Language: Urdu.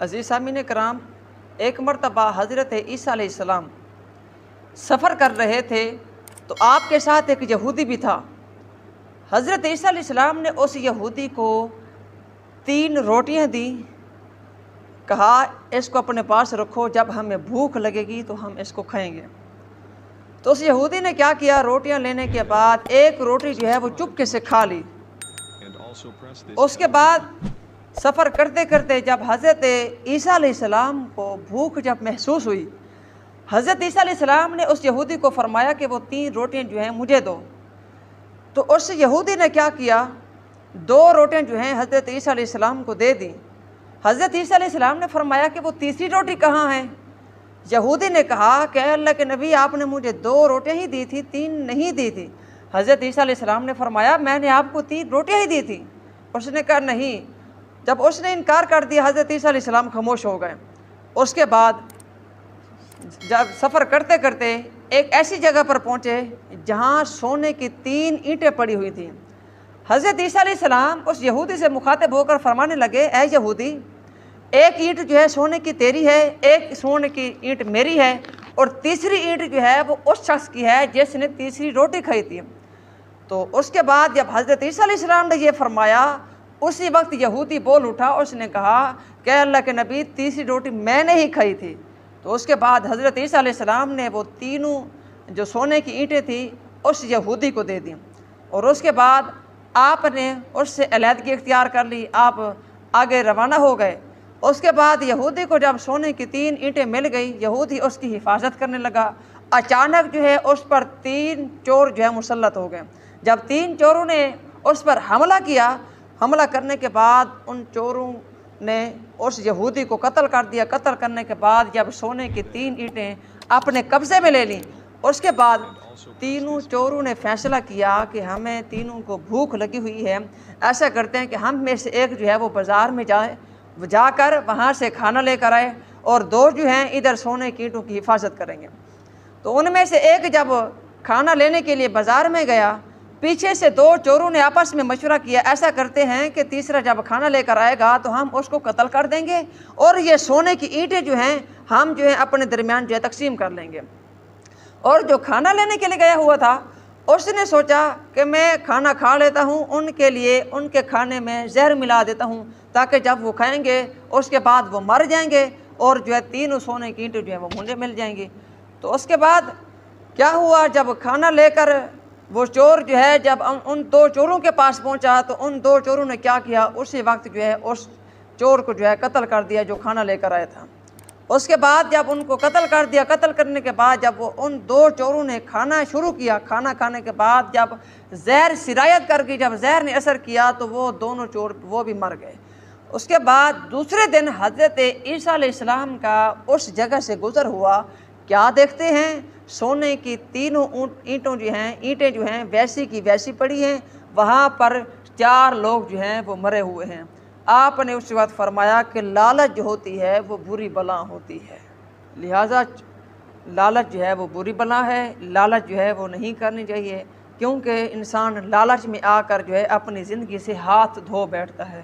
عزیز سامعین کرام، ایک مرتبہ حضرت عیسیٰ علیہ السلام سفر کر رہے تھے تو آپ کے ساتھ ایک یہودی بھی تھا۔ حضرت عیسیٰ علیہ السلام نے اس یہودی کو 3 روٹیاں دیں، کہا اس کو اپنے پاس رکھو، جب ہمیں بھوک لگے گی تو ہم اس کو کھائیں گے۔ تو اس یہودی نے کیا کیا، روٹیاں لینے کے بعد ایک روٹی جو ہے وہ چپکے سے کھا لی۔ اس کے بعد سفر کرتے کرتے جب حضرت عیسیٰ علیہ السلام کو بھوک جب محسوس ہوئی، حضرت عیسیٰ علیہ السلام نے اس یہودی کو فرمایا کہ وہ 3 روٹیاں جو ہیں مجھے دو۔ تو اس یہودی نے کیا کیا، 2 روٹیاں جو ہیں حضرت عیسیٰ علیہ السلام کو دے دی۔ حضرت عیسیٰ علیہ السلام نے فرمایا کہ وہ تیسری روٹی کہاں ہے؟ یہودی نے کہا کہ اے اللہ کے نبی، آپ نے مجھے 2 روٹیاں ہی دی تھی، 3 نہیں دی تھی۔ حضرت عیسیٰ علیہ السلام نے فرمایا میں نے آپ کو 3 روٹیاں ہی دی تھی۔ اس نے کہا نہیں۔ جب اس نے انکار کر دیا، حضرت عیسیٰ علیہ السلام خاموش ہو گئے۔ اس کے بعد جب سفر کرتے کرتے ایک ایسی جگہ پر پہنچے جہاں سونے کی 3 اینٹیں پڑی ہوئی تھیں۔ حضرت عیسیٰ علیہ السلام اس یہودی سے مخاطب ہو کر فرمانے لگے، اے یہودی، ایک اینٹ جو ہے سونے کی تیری ہے، ایک سونے کی اینٹ میری ہے، اور تیسری اینٹ جو ہے وہ اس شخص کی ہے جس نے تیسری روٹی کھائی تھی۔ تو اس کے بعد جب حضرت عیسیٰ علیہ السلام نے یہ فرمایا، اسی وقت یہودی بول اٹھا، اس نے کہا کہ اللہ کے نبی، تیسری روٹی میں نے ہی کھائی تھی۔ تو اس کے بعد حضرت عیسیٰ علیہ السلام نے وہ 3 جو سونے کی اینٹیں تھیں اس یہودی کو دے دیں، اور اس کے بعد آپ نے اس سے علیحدگی اختیار کر لی، آپ آگے روانہ ہو گئے۔ اس کے بعد یہودی کو جب سونے کی 3 اینٹیں مل گئی، یہودی اس کی حفاظت کرنے لگا۔ اچانک جو ہے اس پر 3 چور جو ہے مسلط ہو گئے۔ جب 3 چوروں نے اس پر حملہ کیا، حملہ کرنے کے بعد ان چوروں نے اس یہودی کو قتل کر دیا۔ قتل کرنے کے بعد جب سونے کی 3 اینٹیں اپنے قبضے میں لے لیں، اس کے بعد 3 چوروں نے فیصلہ کیا کہ ہمیں تینوں کو بھوک لگی ہوئی ہے، ایسا کرتے ہیں کہ ہم میں سے ایک جو ہے وہ بازار میں جا کر وہاں سے کھانا لے کر آئے، اور 2 جو ہیں ادھر سونے کی اینٹوں کی حفاظت کریں گے۔ تو ان میں سے ایک جب کھانا لینے کے لیے بازار میں گیا، پیچھے سے 2 چوروں نے آپس میں مشورہ کیا، ایسا کرتے ہیں کہ تیسرا جب کھانا لے کر آئے گا تو ہم اس کو قتل کر دیں گے، اور یہ سونے کی اینٹیں جو ہیں ہم جو ہیں اپنے درمیان جو ہے تقسیم کر لیں گے۔ اور جو کھانا لینے کے لیے گیا ہوا تھا، اس نے سوچا کہ میں کھانا کھا لیتا ہوں، ان کے لیے ان کے کھانے میں زہر ملا دیتا ہوں تاکہ جب وہ کھائیں گے اس کے بعد وہ مر جائیں گے، اور جو ہے 3 سونے کی اینٹیں جو ہیں وہ مجھے مل جائیں گی۔ تو اس کے بعد کیا ہوا، جب کھانا لے کر وہ چور جو ہے جب ان 2 چوروں کے پاس پہنچا تو ان 2 چوروں نے کیا کیا، اسی وقت جو ہے اس چور کو جو ہے قتل کر دیا جو کھانا لے کر آیا تھا۔ اس کے بعد جب ان کو قتل کر دیا، قتل کرنے کے بعد جب وہ ان 2 چوروں نے کھانا شروع کیا، کھانا کھانے کے بعد جب زہر سرایت کر گئی، جب زہر نے اثر کیا تو وہ دونوں چور وہ بھی مر گئے۔ اس کے بعد دوسرے دن حضرت عیسیٰ علیہ السلام کا اس جگہ سے گزر ہوا، کیا دیکھتے ہیں، سونے کی 3 اینٹیں جو ہیں ویسی کی ویسی پڑی ہیں، وہاں پر 4 لوگ جو ہیں وہ مرے ہوئے ہیں۔ آپ نے اس وقت فرمایا کہ لالچ جو ہوتی ہے وہ بری بلا ہوتی ہے، لہٰذا لالچ جو ہے وہ بری بلا ہے، لالچ جو ہے وہ نہیں کرنی چاہیے، کیونکہ انسان لالچ میں آ کر جو ہے اپنی زندگی سے ہاتھ دھو بیٹھتا ہے۔